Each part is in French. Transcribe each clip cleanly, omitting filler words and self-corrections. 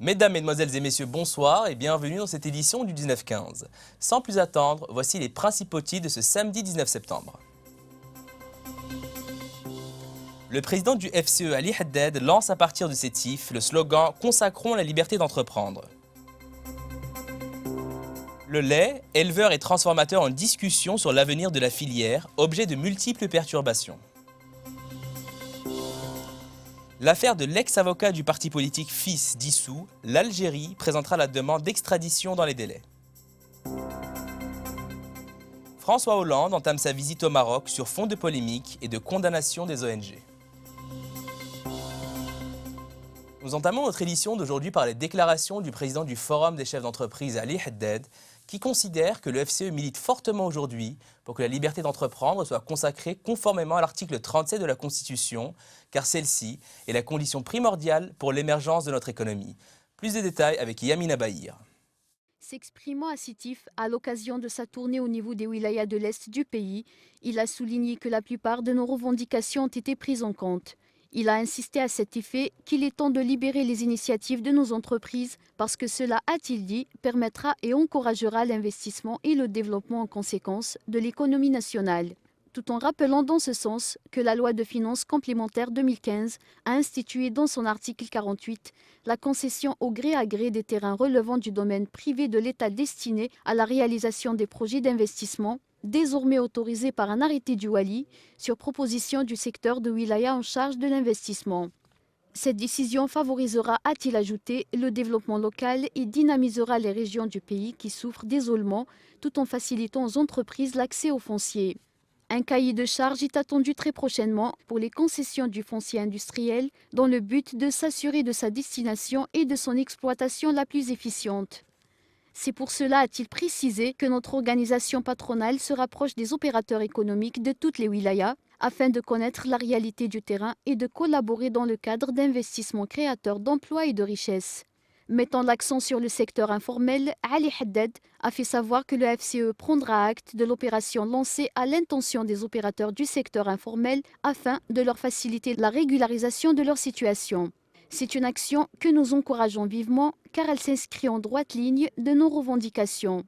Mesdames, Mesdemoiselles et Messieurs, bonsoir et bienvenue dans cette édition du 19-15. Sans plus attendre, voici les principaux titres de ce samedi 19 septembre. Le président du FCE, Ali Haddad, lance à partir de ses tifs le slogan « Consacrons la liberté d'entreprendre ». Le lait, éleveurs et transformateurs en discussion sur l'avenir de la filière, objet de multiples perturbations. L'affaire de l'ex-avocat du parti politique FIS dissous, l'Algérie présentera la demande d'extradition dans les délais. François Hollande entame sa visite au Maroc sur fond de polémique et de condamnation des ONG. Nous entamons notre édition d'aujourd'hui par les déclarations du président du Forum des chefs d'entreprise Ali Haddad, qui considère que le FCE milite fortement aujourd'hui pour que la liberté d'entreprendre soit consacrée conformément à l'article 37 de la Constitution, car celle-ci est la condition primordiale pour l'émergence de notre économie. Plus de détails avec Yamina Bahir. S'exprimant à Sétif à l'occasion de sa tournée au niveau des wilayas de l'Est du pays, il a souligné que la plupart de nos revendications ont été prises en compte. Il a insisté à cet effet qu'il est temps de libérer les initiatives de nos entreprises parce que cela, a-t-il dit, permettra et encouragera l'investissement et le développement en conséquence de l'économie nationale. Tout en rappelant dans ce sens que la loi de finances complémentaire 2015 a institué dans son article 48 la concession au gré à gré des terrains relevant du domaine privé de l'État destinés à la réalisation des projets d'investissement, désormais autorisés par un arrêté du Wali, sur proposition du secteur de wilaya en charge de l'investissement. Cette décision favorisera, a-t-il ajouté, le développement local et dynamisera les régions du pays qui souffrent d'isolement, tout en facilitant aux entreprises l'accès au foncier. Un cahier de charges est attendu très prochainement pour les concessions du foncier industriel dans le but de s'assurer de sa destination et de son exploitation la plus efficiente. C'est pour cela, a-t-il précisé, que notre organisation patronale se rapproche des opérateurs économiques de toutes les wilayas afin de connaître la réalité du terrain et de collaborer dans le cadre d'investissements créateurs d'emplois et de richesses. Mettant l'accent sur le secteur informel, Ali Haddad a fait savoir que le FCE prendra acte de l'opération lancée à l'intention des opérateurs du secteur informel afin de leur faciliter la régularisation de leur situation. C'est une action que nous encourageons vivement car elle s'inscrit en droite ligne de nos revendications.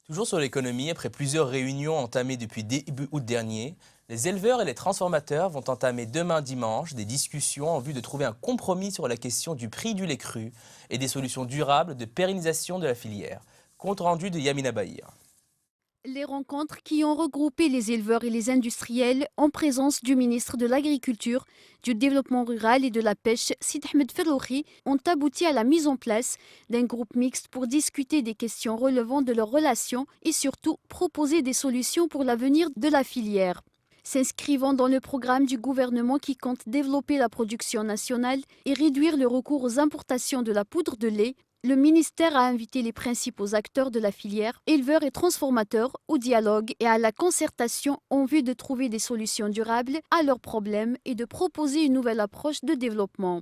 Toujours sur l'économie, après plusieurs réunions entamées depuis début août dernier, les éleveurs et les transformateurs vont entamer demain dimanche des discussions en vue de trouver un compromis sur la question du prix du lait cru et des solutions durables de pérennisation de la filière. Compte rendu de Yamina Bahir. Les rencontres qui ont regroupé les éleveurs et les industriels en présence du ministre de l'Agriculture, du Développement rural et de la Pêche, Sid Ahmed Ferroukhi, ont abouti à la mise en place d'un groupe mixte pour discuter des questions relevant de leurs relations et surtout proposer des solutions pour l'avenir de la filière. S'inscrivant dans le programme du gouvernement qui compte développer la production nationale et réduire le recours aux importations de la poudre de lait, le ministère a invité les principaux acteurs de la filière, éleveurs et transformateurs, au dialogue et à la concertation en vue de trouver des solutions durables à leurs problèmes et de proposer une nouvelle approche de développement.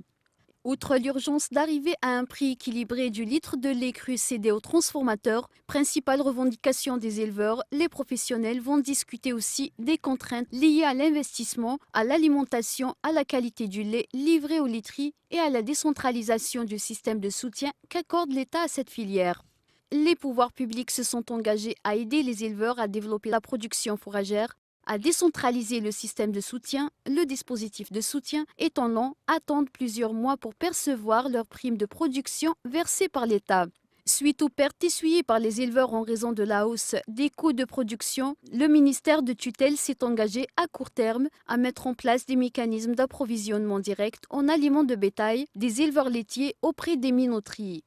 Outre l'urgence d'arriver à un prix équilibré du litre de lait cru cédé aux transformateurs, principale revendication des éleveurs, les professionnels vont discuter aussi des contraintes liées à l'investissement, à l'alimentation, à la qualité du lait livré aux laiteries et à la décentralisation du système de soutien qu'accorde l'État à cette filière. Les pouvoirs publics se sont engagés à aider les éleveurs à développer la production fourragère, à décentraliser le système de soutien, le dispositif de soutien étant lent, attendent plusieurs mois pour percevoir leurs primes de production versées par l'État. Suite aux pertes essuyées par les éleveurs en raison de la hausse des coûts de production, le ministère de tutelle s'est engagé à court terme à mettre en place des mécanismes d'approvisionnement direct en aliments de bétail des éleveurs laitiers auprès des minoteries.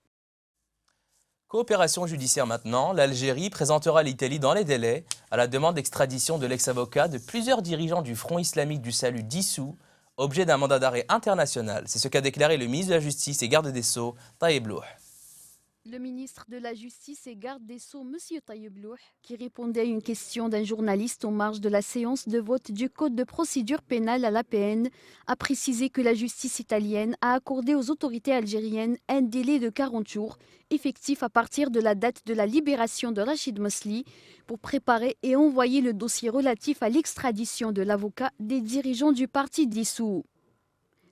Coopération judiciaire maintenant, l'Algérie présentera l'Italie dans les délais à la demande d'extradition de l'ex-avocat de plusieurs dirigeants du Front islamique du salut dissous, objet d'un mandat d'arrêt international. C'est ce qu'a déclaré le ministre de la Justice et garde des Sceaux, Taïeb Louh. Le ministre de la Justice et garde des Sceaux, M. Taïeb Louh, qui répondait à une question d'un journaliste en marge de la séance de vote du Code de procédure pénale à l'APN, a précisé que la justice italienne a accordé aux autorités algériennes un délai de 40 jours, effectif à partir de la date de la libération de Rachid Mosli, pour préparer et envoyer le dossier relatif à l'extradition de l'avocat des dirigeants du parti dissous.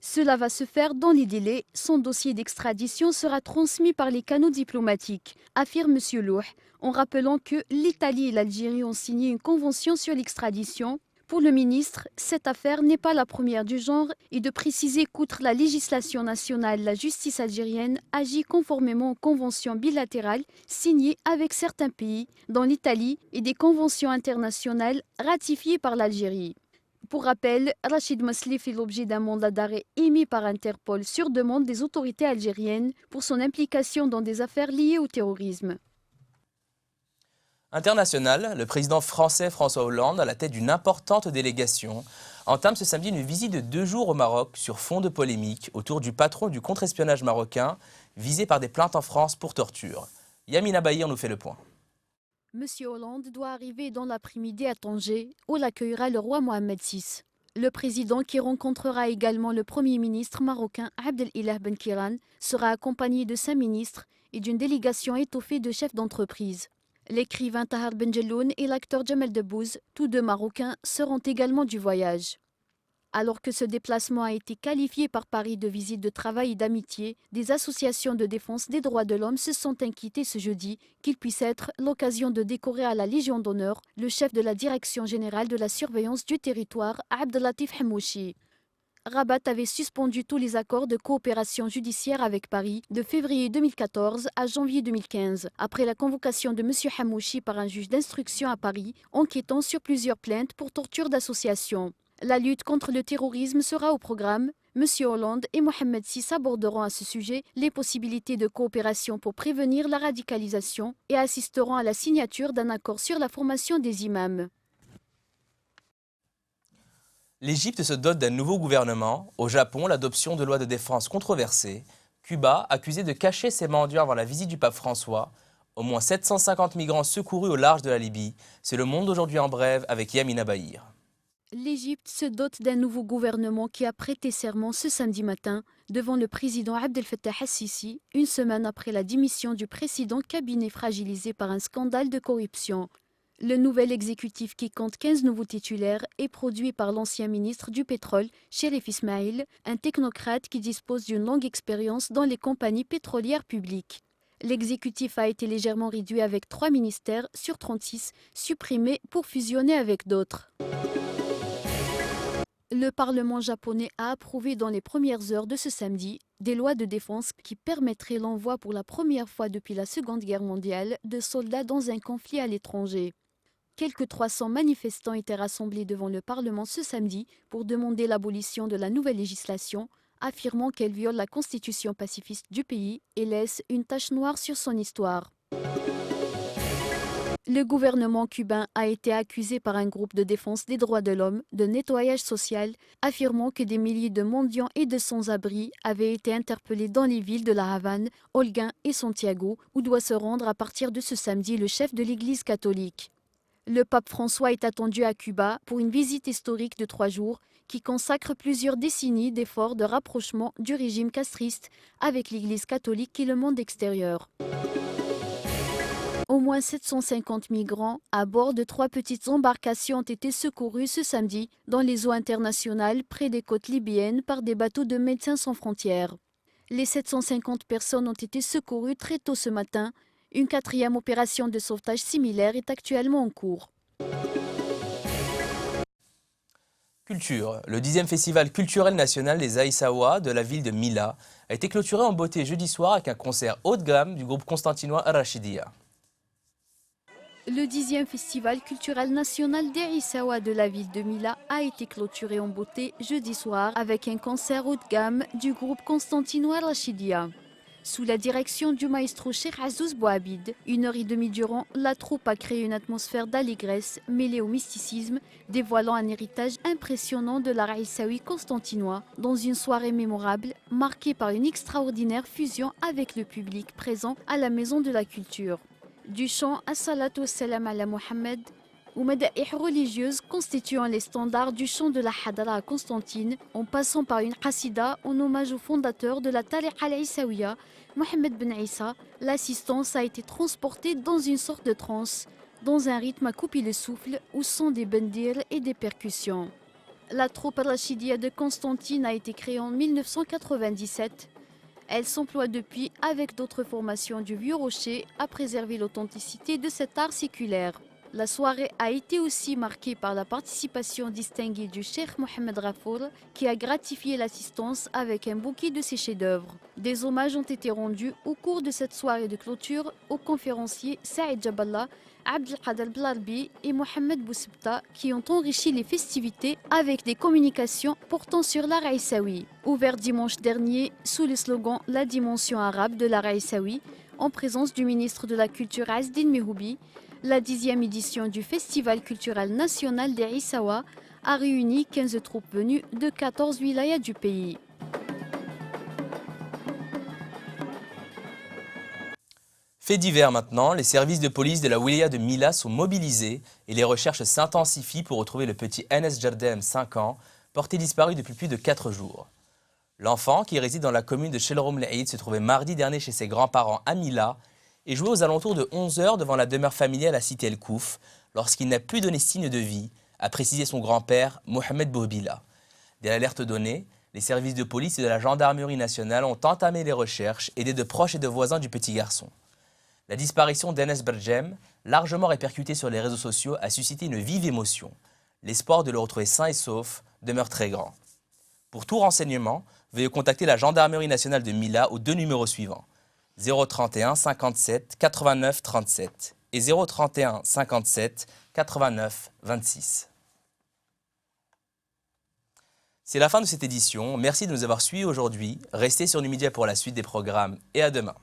Cela va se faire dans les délais. Son dossier d'extradition sera transmis par les canaux diplomatiques, affirme M. Louh, en rappelant que l'Italie et l'Algérie ont signé une convention sur l'extradition. Pour le ministre, cette affaire n'est pas la première du genre et de préciser qu'outre la législation nationale, la justice algérienne agit conformément aux conventions bilatérales signées avec certains pays, dont l'Italie, et des conventions internationales ratifiées par l'Algérie. Pour rappel, Rachid Masli fait l'objet d'un mandat d'arrêt émis par Interpol sur demande des autorités algériennes pour son implication dans des affaires liées au terrorisme. International, le président français François Hollande, à la tête d'une importante délégation, entame ce samedi une visite de 2 jours au Maroc sur fond de polémique autour du patron du contre-espionnage marocain visé par des plaintes en France pour torture. Yamina Bahir nous fait le point. Monsieur Hollande doit arriver dans l'après-midi à Tanger, où l'accueillera le roi Mohamed VI. Le président, qui rencontrera également le Premier ministre marocain Abdelilah Ben Kiran, sera accompagné de 5 ministres et d'une délégation étoffée de chefs d'entreprise. L'écrivain Tahar Ben Jelloun et l'acteur Jamel Debbouze, tous deux marocains, seront également du voyage. Alors que ce déplacement a été qualifié par Paris de visite de travail et d'amitié, des associations de défense des droits de l'homme se sont inquiétées ce jeudi qu'il puisse être l'occasion de décorer à la Légion d'honneur le chef de la Direction générale de la surveillance du territoire, Abdelatif Hamouchi. Rabat avait suspendu tous les accords de coopération judiciaire avec Paris de février 2014 à janvier 2015, après la convocation de M. Hamouchi par un juge d'instruction à Paris, enquêtant sur plusieurs plaintes pour torture d'association. La lutte contre le terrorisme sera au programme. M. Hollande et Mohamed VI aborderont à ce sujet les possibilités de coopération pour prévenir la radicalisation et assisteront à la signature d'un accord sur la formation des imams. L'Égypte se dote d'un nouveau gouvernement. Au Japon, l'adoption de lois de défense controversée. Cuba, accusé de cacher ses mendiants avant la visite du pape François. Au moins 750 migrants secourus au large de la Libye. C'est le monde aujourd'hui en brève avec Yamina Bahir. L'Égypte se dote d'un nouveau gouvernement qui a prêté serment ce samedi matin devant le président Abdel Fattah al-Sisi, une semaine après la démission du précédent cabinet fragilisé par un scandale de corruption. Le nouvel exécutif, qui compte 15 nouveaux titulaires, est produit par l'ancien ministre du pétrole, Cherif Ismail, un technocrate qui dispose d'une longue expérience dans les compagnies pétrolières publiques. L'exécutif a été légèrement réduit avec 3 ministères sur 36, supprimés pour fusionner avec d'autres. Le Parlement japonais a approuvé dans les premières heures de ce samedi des lois de défense qui permettraient l'envoi pour la première fois depuis la Seconde Guerre mondiale de soldats dans un conflit à l'étranger. Quelques 300 manifestants étaient rassemblés devant le Parlement ce samedi pour demander l'abolition de la nouvelle législation, affirmant qu'elle viole la constitution pacifiste du pays et laisse une tache noire sur son histoire. Le gouvernement cubain a été accusé par un groupe de défense des droits de l'homme de nettoyage social, affirmant que des milliers de mendiants et de sans-abri avaient été interpellés dans les villes de La Havane, Holguín et Santiago, où doit se rendre à partir de ce samedi le chef de l'Église catholique. Le pape François est attendu à Cuba pour une visite historique de 3 jours qui consacre plusieurs décennies d'efforts de rapprochement du régime castriste avec l'Église catholique et le monde extérieur. Au moins 750 migrants à bord de 3 petites embarcations ont été secourus ce samedi dans les eaux internationales près des côtes libyennes par des bateaux de Médecins sans frontières. Les 750 personnes ont été secourues très tôt ce matin. Une 4e opération de sauvetage similaire est actuellement en cours. Culture. Le 10e festival culturel national des Aïssawa de la ville de Mila a été clôturé en beauté jeudi soir avec un concert haut de gamme du groupe constantinois Ar-Rachidia. Le 10e festival culturel national des Aïssawa de la ville de Mila a été clôturé en beauté jeudi soir avec un concert haut de gamme du groupe constantinois Ar-Rachidia. Sous la direction du maestro Cheikh Azouz Bouabid, 1h30 durant, la troupe a créé une atmosphère d'allégresse mêlée au mysticisme, dévoilant un héritage impressionnant de l'art aïssaoui constantinois dans une soirée mémorable marquée par une extraordinaire fusion avec le public présent à la Maison de la Culture. Du chant As-salatu wassalam ala Mohammed ou madaïh religieuses constituant les standards du chant de la Hadra à Constantine, en passant par une qasida en hommage au fondateur de la Tariqa al-Aïssaouia, Mohamed Ben Issa, l'assistance a été transportée dans une sorte de transe, dans un rythme à couper le souffle, au son des bendir et des percussions. La troupe Rachidia de Constantine a été créée en 1997. Elle s'emploie depuis, avec d'autres formations du Vieux Rocher, à préserver l'authenticité de cet art séculaire. La soirée a été aussi marquée par la participation distinguée du cheikh Mohamed Rafour, qui a gratifié l'assistance avec un bouquet de ses chefs-d'œuvre. Des hommages ont été rendus au cours de cette soirée de clôture aux conférenciers Saïd Jaballah, Abdelkader Blarbi et Mohamed Boussebta, qui ont enrichi les festivités avec des communications portant sur l'art aïssaoui. Ouvert dimanche dernier sous le slogan « La dimension arabe de l'art aïssaoui », en présence du ministre de la Culture Azdine Mehoubi, la 10e édition du Festival culturel national des Issawa a réuni 15 troupes venues de 14 wilayas du pays. Fait divers maintenant, les services de police de la wilaya de Mila sont mobilisés et les recherches s'intensifient pour retrouver le petit Enes Jardem, 5 ans, porté disparu depuis plus de 4 jours. L'enfant, qui réside dans la commune de Chelrom Leïd, se trouvait mardi dernier chez ses grands-parents à Mila et jouait aux alentours de 11 h devant la demeure familiale à Sidi El Kouf lorsqu'il n'a plus donné signe de vie, a précisé son grand-père Mohamed Boubila. Dès l'alerte donnée, les services de police et de la gendarmerie nationale ont entamé les recherches, aidés de proches et de voisins du petit garçon. La disparition d'Enes Berjem, largement répercutée sur les réseaux sociaux, a suscité une vive émotion. L'espoir de le retrouver sain et sauf demeure très grand. Pour tout renseignement, veuillez contacter la gendarmerie nationale de Mila aux 2 numéros suivants, 031 57 89 37 et 031 57 89 26. C'est la fin de cette édition. Merci de nous avoir suivis aujourd'hui. Restez sur Numidia pour la suite des programmes et à demain.